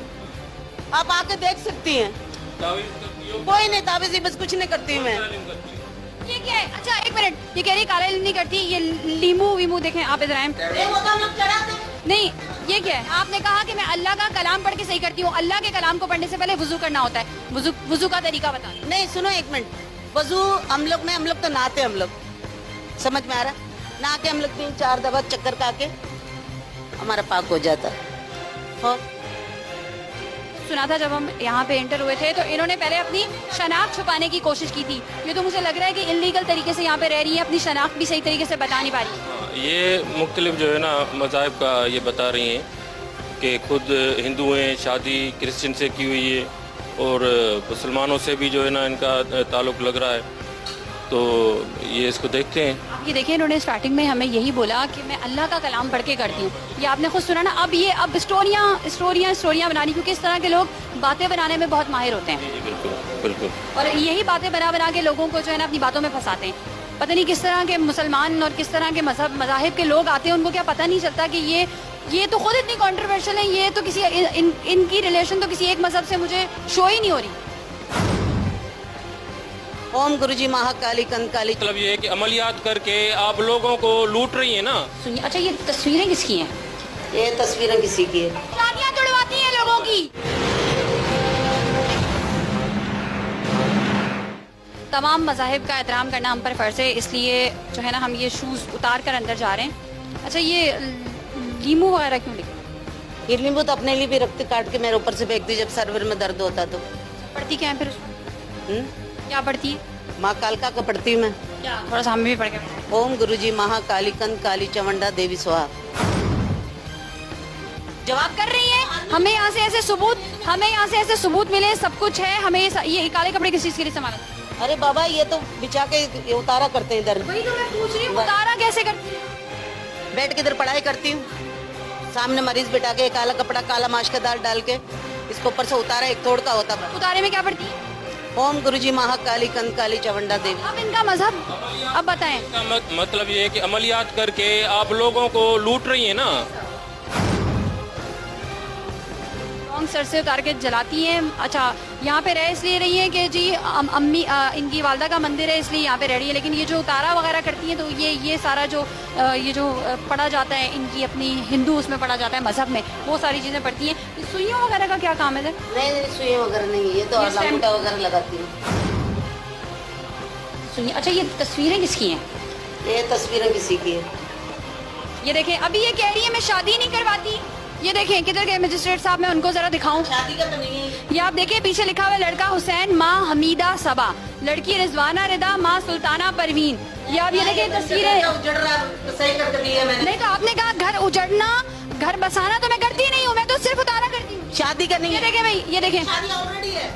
आप आके देख सकती हैं। कोई नहीं, ताबीज़ बस कुछ नहीं करती मैं। ये क्या है? अच्छा एक मिनट, ये कह रही काला इल्म नहीं करती, ये लीमू वीमू देखें आप इधर आए। नहीं, ये क्या है? आपने कहा कि मैं अल्लाह का कलाम पढ़ के सही करती हूँ। अल्लाह के कलाम को पढ़ने से पहले वुजू करना होता है। वुजू का तरीका बता। नहीं सुनो एक मिनट, वजू हम लोग तो नहाते, हम लोग समझ में आ रहा, नहा के हम लोग 3-4 दफा चक्कर का के हमारा पाक हो जाता है। और सुना था जब हम यहाँ पे एंटर हुए थे तो इन्होंने पहले अपनी शनाख्त छुपाने की कोशिश की थी। ये तो मुझे लग रहा है कि इलीगल तरीके से यहाँ पे रह रही है, अपनी शनाख्त भी सही तरीके से बता नहीं पा रही। ये मुख्तलिफ जो है ना मज़ाहिब का ये बता रही हैं कि खुद हिंदू हैं, शादी क्रिश्चियन से की हुई है, और मुसलमानों से भी जो है ना इनका ताल्लुक़ लग रहा है। तो ये इसको देखते हैं। आप ये देखिए, इन्होंने स्टार्टिंग में हमें यही बोला कि मैं अल्लाह का कलाम पढ़ के करती हूँ। ये आपने खुद सुना ना। अब स्टोरियाँ बनानी, क्योंकि इस तरह के लोग बातें बनाने में बहुत माहिर होते हैं। बिल्कुल बिल्कुल। और यही बातें बना के लोगों को जो है ना अपनी बातों में फंसाते हैं। पता नहीं किस तरह के मुसलमान और किस तरह के मज़ाहिब के लोग आते हैं, उनको क्या पता नहीं चलता कि ये तो खुद इतनी कंट्रोवर्शियल है। ये तो किसी इनकी रिलेशन तो किसी एक मजहब से मुझे शो ही नहीं हो रही। ओम गुरुजी महाकाली कंकाली। मतलब ये है कि अमलियात करके आप लोगों को लूट रही है ना। सुनिए, अच्छा ये तस्वीरें किसकी हैं? ये तस्वीरें किसी की है। शादियां तुड़वाती हैं लोगों की। तमाम मज़ाहिब का एहतराम करना हम पर फ़र्ज़ है, इसलिए जो है ना हम ये शूज़ उतार कर अंदर जा रहे हैं। अच्छा ये लीमू वगैरह क्यों लिखा? ये नींबू तो अपने लिए भी रखते, काट के मेरे ऊपर से फेंकती जब सर्वर में दर्द होता तो। पढ़ती क्या है फिर उसमें? क्या पढ़ती है? माँ कालका का पढ़ती हूँ मैं। क्या? थोड़ा सा हमें भी पढ़ के। ओम गुरुजी महाकाली कंकाली चवंडा देवी स्वाहा। जवाब कर रही है। हमें यहाँ से ऐसे सबूत मिले, सब कुछ है। हमें ये काले कपड़े किस चीज़ के लिए इस्तेमाल? अरे बाबा ये तो बिछा के ये उतारा करते हैं इधर। वही तो मैं पूछ रही हूँ, उतारा कैसे करती है? बैठ के इधर पढ़ाई करती हूँ, सामने मरीज बिठा के काला कपड़ा काला माश का दाल डाल के इसको ऊपर से उतारा, एक तोड़ का होता है। उतारे में क्या पढ़ती है? ओम गुरुजी महाकाली कंकाली चवंडा देवी। अब इनका मजहब अब बताएं। मतलब ये है कि अमलियात करके आप लोगों को लूट रही है ना। सर से उतार के जलाती हैं। अच्छा, यहाँ पे रह इसलिए रही है कि जी अम्मी इनकी वालदा का मंदिर है इसलिए यहाँ पे रह रही है, लेकिन ये जो उतारा वगैरह करती हैं तो ये सारा जो ये जो पढ़ा जाता है इनकी अपनी हिंदू उसमें पढ़ा जाता है मजहब में, वो सारी चीज़ें पढ़ती हैं। सुइयों वगैरह का क्या काम है? नहीं सुइयां वगैरह नहीं, ये तो लामुटा वगैरह लगाती है। सुनिए, अच्छा ये तस्वीरें किसकी हैं? ये तस्वीरें किसी की है। ये देखें, अभी ये कह रही है मैं शादी नहीं करवाती। ये देखें किधर गए मजिस्ट्रेट साहब, मैं उनको जरा दिखाऊं। शादी का तो नहीं है। ये आप देखिए पीछे लिखा हुआ है लड़का हुसैन, माँ हमीदा सबा, लड़की रिजवाना रिदा, माँ सुल्ताना परवीन। ये आप ये देखिए तस्वीरें। उजड़ रहा सही करके दी है मैंने। नहीं तो आपने कहा घर उजड़ना घर बसाना तो मैं करती नहीं हूँ, मैं तो सिर्फ उतारा करती हूँ। शादी करनी है। ये देखें भाई, ये देखें शादी ऑलरेडी है।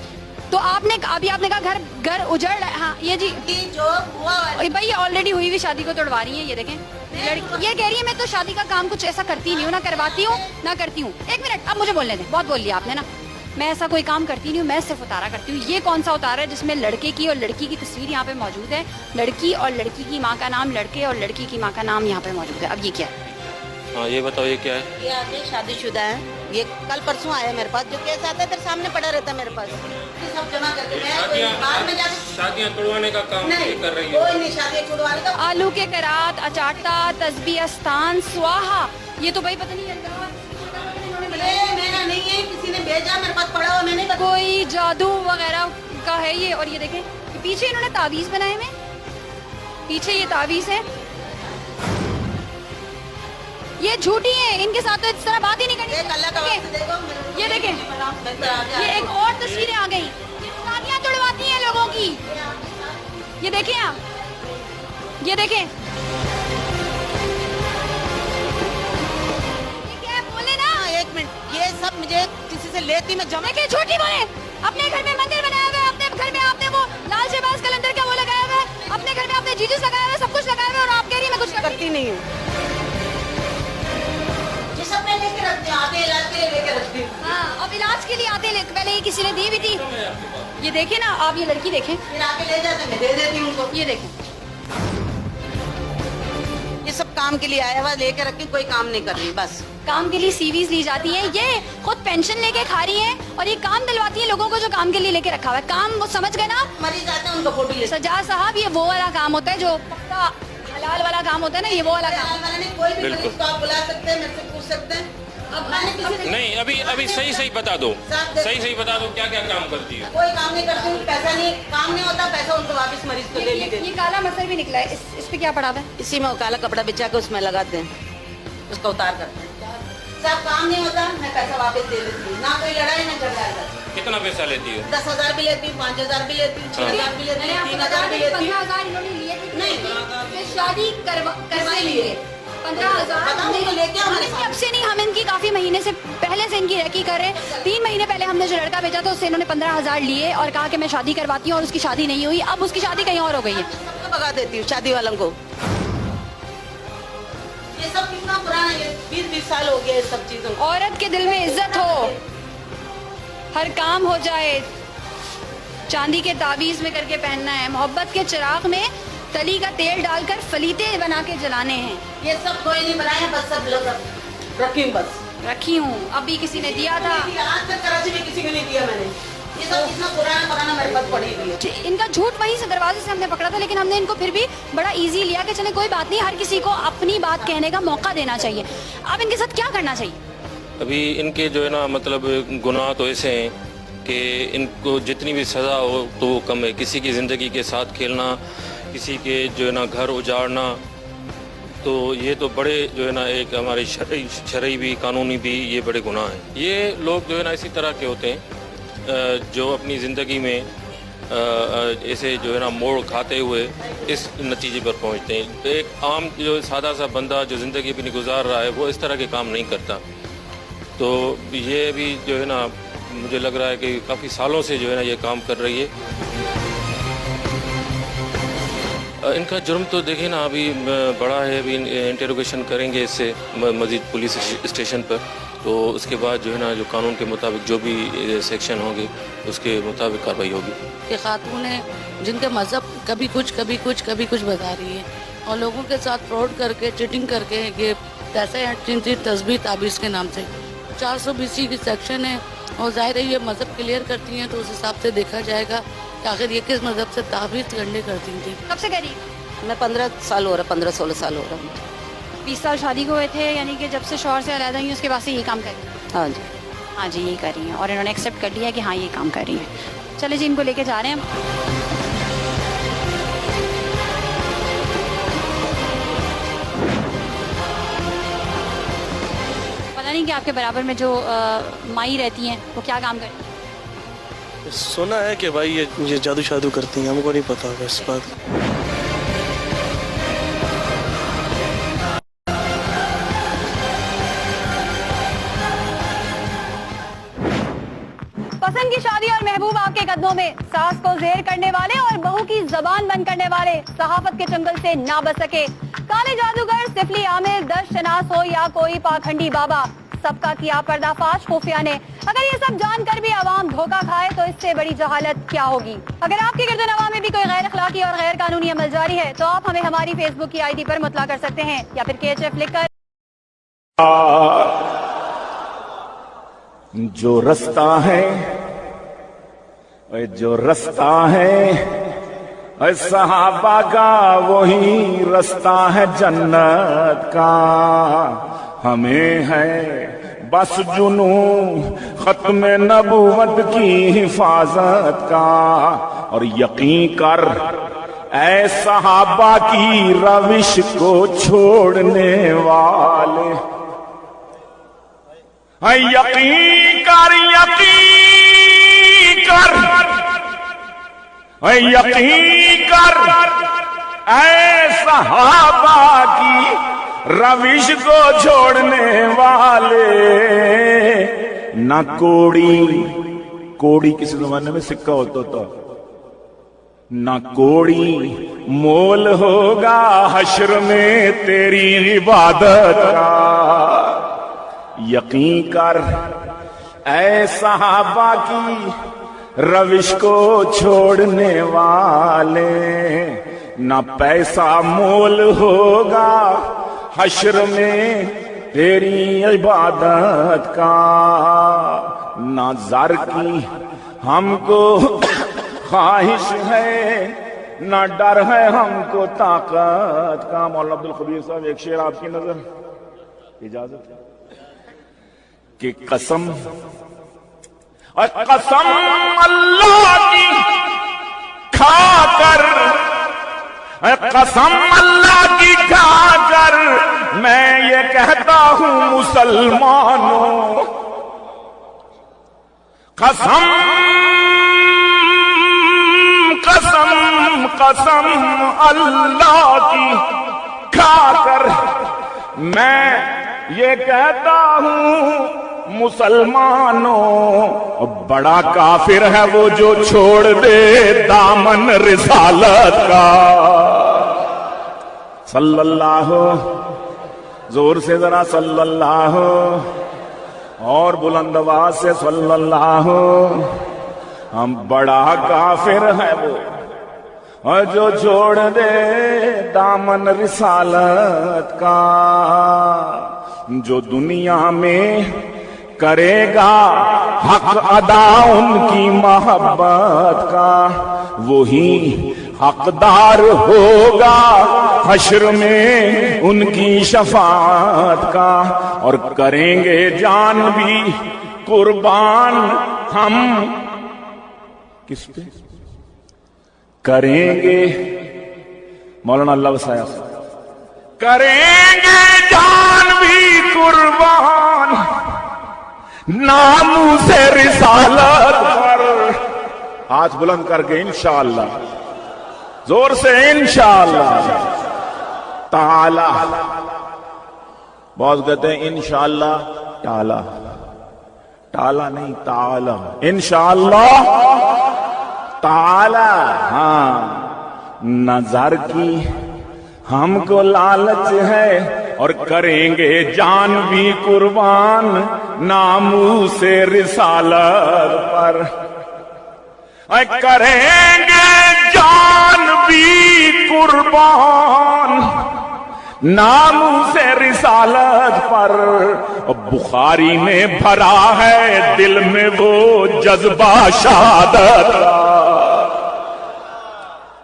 तो आपने कहा घर उजड़ रहा है। हाँ ये जी जो हुआ भाई ये ऑलरेडी हुई हुई शादी को तोड़वा रही है। ये देखें लड़की ये कह रही है मैं तो शादी का काम कुछ ऐसा करती नहीं हूँ, ना करवाती हूँ ना करती हूँ। एक मिनट, अब मुझे बोलने दें, बहुत बोल लिया आपने ना। मैं ऐसा कोई काम करती नहीं हूँ, मैं सिर्फ उतारा करती हूँ। ये कौन सा उतारा है जिसमें लड़के की और लड़की की तस्वीर यहाँ पे मौजूद है, लड़की और लड़की की माँ का नाम, लड़के और लड़की की माँ का नाम यहाँ पे मौजूद है। अब ये क्या है? हाँ ये बताओ ये क्या है? ये आगे शादीशुदा है। ये कल परसों आया मेरे पास, जो केस आता है तेरे सामने पड़ा रहता है मेरे पास, सब जमा करके मैं बाद में जाके शादियाँ तोड़वाने का काम नहीं कर रही है। कोई नहीं शादी छुड़वाने का। आलू के करात, अचाटा, तस्बीह स्थान, स्वाहा, ये तो भाई पता नहीं मेरा नहीं है, किसी ने भेजा मेरे पास पड़ा हुआ, मैंने कोई जादू वगैरह का है ये। और ये देखें पीछे इन्होंने तावीज बनाए हुए, पीछे ये तावीज है। ये झूठी है, इनके साथ तो इस तरह बात ही नहीं करनी। ये देखें ये एक और तस्वीरें आ गई, शादियां तुड़वाती हैं लोगों की। ये देखें आप, ये देखें बोले ना। एक मिनट, ये सब मुझे किसी से लेती मैं जमा के झूठी बोले। अपने घर में मंदिर बनाया हुआ है, अपने घर में आपने वो लाल शहबाज कलंदर का वो लगाया हुआ है, अपने घर में आपने जीजस लगाया हुआ है, सब कुछ लगाया हुआ है, और आप कह रही है मैं कुछ करती नहीं हूँ। सब मैं लेके रखती हूँ, आते इलाज के लिए लेके रखती हूँ। हाँ, अब इलाज के लिए आते पहले ये किसी ने दी भी थी। ये देखें ना आप, ये लड़की देखें, फिर आके ले जाते मैं दे देती हूँ उनको। ये देखें ये सब काम के लिए आया हुआ, लेके रखी, कोई काम नहीं कर रही, बस काम के लिए सीवीज ली जाती है। ये खुद पेंशन लेके खा रही है और ये काम दिलवाती है लोगों को जो काम के लिए लेके रखा हुआ है। काम वो समझ गए ना, मरीज आते हैं उनका फोटो ले। सजा साहब ये वो वाला काम होता है जो पक्का हलाल वाला काम होता है ना, ये वो वाला काम। कोई भी मरीज को आप बुला सकते हैं, मेरे से पूछ सकते हैं। अब मैंने किसी नहीं अभी सही बता दो, सही बता दो क्या क्या काम करती है। कोई काम नहीं करती हूँ, पैसा नहीं, काम नहीं होता, पैसा उनको वापस मरीज को दे दीजिए। ये काला मसर भी निकला है, इस पे क्या पड़ा है? इसी में काला कपड़ा बिछा के उसमें लगाते हैं, उसका उतार करते हैं। सब काम नहीं होता, मैं पैसा वापस दे देती हूँ, ना कोई लड़ाई ना झगड़ा। कितना पैसा लेती हो? 10,000 भी लेती हूँ, 5,000 भी लेती हूँ, 6,000 भी लेती हूँ, 3,000 भी लेती हूँ। 15,000 इन्होंने लिए थे नहीं, शादी करवाई लिए 15,000 लेके अब से नहीं, हम इनकी काफी महीने से पहले से इनकी रेकी कर रहे हैं। 3 महीने पहले हमने जो लड़का भेजा था उससे इन्होंने 15,000 लिए और कहा कि मैं शादी करवाती हूँ, और उसकी शादी नहीं हुई। अब उसकी शादी कहीं और हो गई है। भगा देती हूँ शादी वालों को। ये सब कितना पुराना है, 20 साल हो गया सब चीजों। औरत के दिल में इज्जत हो, हर काम हो जाए, चांदी के तावीज में करके पहनना है, मोहब्बत के चिराग में तली का तेल डालकर फलीते बना के जलाने हैं। ये सब कोई नहीं बनाए, बस सब लोग रखी हूँ, बस रखी हूँ। अभी किसी ने दिया था, आज तक कराची में किसी को नहीं दिया मैंने। ये सब इतना पुराना मेरे पास पड़ी हुई है। इनका झूठ वहीं से दरवाजे से हमने पकड़ा था, लेकिन हमने इनको फिर भी बड़ा इजी लिया कि चले कोई बात नहीं, हर किसी को अपनी बात कहने का मौका देना चाहिए। अब इनके साथ क्या करना चाहिए? अभी इनके जो है ना मतलब गुनाह तो ऐसे हैं कि इनको जितनी भी सज़ा हो तो वो कम है। किसी की ज़िंदगी के साथ खेलना, किसी के जो है ना घर उजाड़ना, तो ये तो बड़े जो है ना एक हमारे शरई भी कानूनी भी ये बड़े गुनाह हैं। ये लोग जो है ना इसी तरह के होते हैं जो अपनी ज़िंदगी में ऐसे जो है ना मोड़ खाते हुए इस नतीजे पर पहुंचते हैं। तो एक आम जो सादा सा बंदा जो ज़िंदगी अपनी गुजार रहा है वो इस तरह के काम नहीं करता। तो ये भी जो है ना मुझे लग रहा है कि काफ़ी सालों से जो है ना ये काम कर रही है। इनका जुर्म तो देखिए ना अभी बड़ा है, अभी इंटरोगेशन करेंगे इससे मज़ीद पुलिस स्टेशन पर, तो उसके बाद जो है ना जो कानून के मुताबिक जो भी सेक्शन होंगे उसके मुताबिक कार्रवाई होगी। ये खातून है जिनके मज़हब कभी कुछ बता रही है और लोगों के साथ फ्रॉड करके चीटिंग करके ये पैसे ऐंठती थी तस्बीह ताबीज़ के नाम से। 420 की सेक्शन है और जाहिर है ये मज़हब क्लियर करती हैं, तो उस हिसाब से देखा जाएगा कि आखिर ये किस मज़हब से ताबीज़ करने करती थी। कब से करी? मैं 15 साल हो रहा, 15-16 साल हो रहा। 20 साल शादी को हुए थे, यानी कि जब से शौहर से अलग हुई उसके बाद से ये काम कर रही हैं? हाँ जी, हाँ जी, यही कर रही हैं और इन्होंने एक्सेप्ट कर लिया कि हाँ ये काम कर रही हैं। चले जी, इनको लेके जा रहे हैं हम। पता नहीं कि आपके बराबर में जो माई रहती हैं वो क्या काम करती हैं? सुना है कि भाई ये जादू शादू करती हैं, हमको नहीं पता इस बात। पसंद की शादी और महबूब आपके कदमों में, सास को जेर करने वाले और बहू की जबान बंद करने वाले सहाफत के चंगल से ना बच सके। काले जादूगर, सिफली आमिर, दस्त शनास हो या कोई पाखंडी बाबा, सबका किया पर्दाफाश खुफिया ने। अगर ये सब जानकर भी आवाम धोखा खाए तो इससे बड़ी जहालत क्या होगी। अगर आपके गिरदोनवा में भी कोई गैर अखलाकी और गैर कानूनी अमल जारी है तो आप हमें हमारी फेसबुक की ID पर मुतला कर सकते हैं या फिर KHF लिखकर। जो रास्ता है सहाबा का वही रास्ता है जन्नत का। हमें है बस जुनू खत्म नबूवत की हिफाजत का। और यकीन कर ऐ सहाबा की रविश को छोड़ने वाले, यकीन कर ऐ सहाबा की रविश को छोड़ने वाले। ना कोड़ी किसी जमाने में सिक्का होता था, ना कोड़ी मोल होगा हश्र में तेरी इबादत का। यकीन कर ऐ सहाबा की रविश को छोड़ने वाले। ना पैसा मोल होगा हश्र में तेरी इबादत का। ना ज़र की हमको ख्वाहिश है, ना डर है हमको ताकत का। मौलाना अब्दुल खबीर साहब एक शेर आपकी नजर इजाजत है कि कसम अल्लाह की खाकर, कसम अल्लाह की खाकर मैं ये कहता हूं मुसलमानों, कसम अल्लाह की खाकर मैं ये कहता हूं मुसलमानों, बड़ा काफिर है वो जो छोड़ दे दामन रिसालत का। सल्लल्लाहु, जोर से जरा सल्लल्लाहु, और बुलंद आवाज से सल्लल्लाहु। हम बड़ा काफिर है वो और जो छोड़ दे दामन रिसालत का। जो दुनिया में करेगा हक अदा उनकी मोहब्बत का, वही हकदार होगा हश्र में उनकी शफाअत का। और करेंगे जान भी कुर्बान हम, किस पे करेंगे? मौलाना अल्लाह वसाया, करेंगे जान भी कुर्बान नामू से रिसालत पर। हाथ बुलंद करके इंशाअल्लाह, जोर से इंशाअल्लाह ताला। बहुत कहते हैं इंशाअल्लाह ताला, ताला नहीं ताला, इंशाअल्लाह ताला। हाँ, नजर की हमको लालच है और करेंगे जान भी कुर्बान नामू से रिसालत पर। करेंगे जान भी कुर्बान नामू से रिसालत पर। बुखारी में भरा है दिल में वो जज्बा शहादत।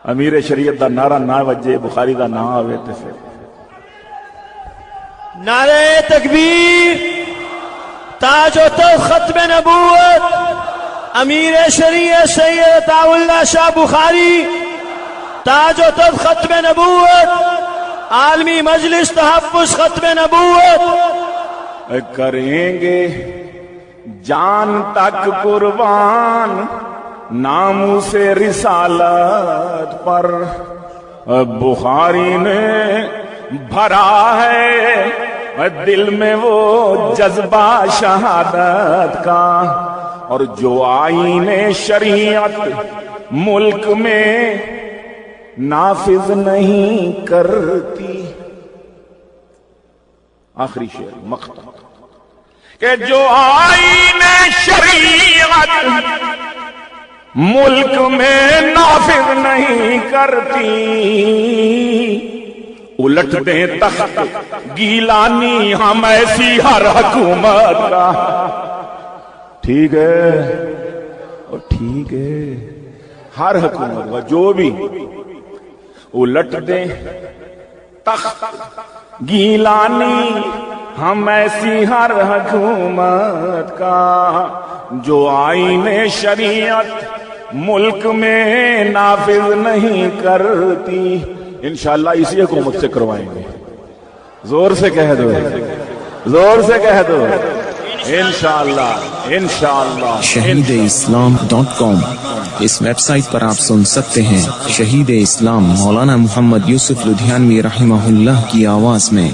अमीर शरीयत का नारा ना वजे, बुखारी का ना आवे तो फिर नारे तकबीर, ताजो तो खत्म नबूवत, अमीर शरीयत सैयद अताउल्लाह शाह बुखारी, ताजो तो खत्म नबूवत, आलमी मजलिस तहफ्फुज़ खत्म नबूवत। करेंगे जान तक कुर्बान नामू से रिसालत पर। बुखारी ने भरा है दिल में वो जज्बा शहादत का। और जो आईने शरीयत मुल्क में नाफिज नहीं करती। आखिरी शेर मख्तम के जो आईने शरीयत मुल्क में नाफिज नहीं करती, उलट दे तख्त गीलानी हम ऐसी हर हुकूमत का। ठीक है और ठीक है, हर हुकूमत का जो भी उलट दे तख्त गीलानी हम ऐसी हर हुकूमत का। जो आईने शरीयत मुल्क में नाफिज नहीं करती, इंशाअल्लाह इसी हुकूमत से करवाएंगे। जोर से कह दो, जोर से कह दो इंशाअल्लाह, इंशाअल्लाह। shahideislam.com इस वेबसाइट पर आप सुन सकते हैं शहीद इस्लाम मौलाना मोहम्मद यूसुफ लुधियानवी रहमहुल्लाह की आवाज में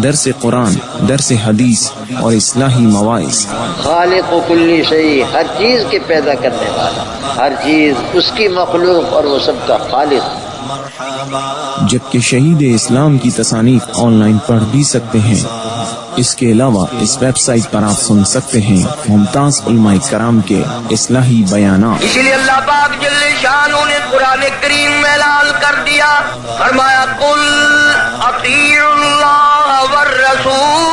दर्स कुरान, दर्स हदीस और इस्लाही मवाइज। खालिक कुल्ली शई, हर चीज के पैदा करने वाला, हर चीज उसकी मखलूक और वो सबका खालिक। जबकि शहीद इस्लाम की तसानीफ ऑनलाइन पढ़ भी सकते हैं। इसके अलावा इस वेबसाइट पर आप सुन सकते हैं मुमताज उलमाए कराम के इस्लाही बयानात। इसीलिए अल्लाह पाक जल्ले शान ने कुरान करीम में ऐलान कर दिया, फरमाया कुल अतीउल्लाह वर रसूल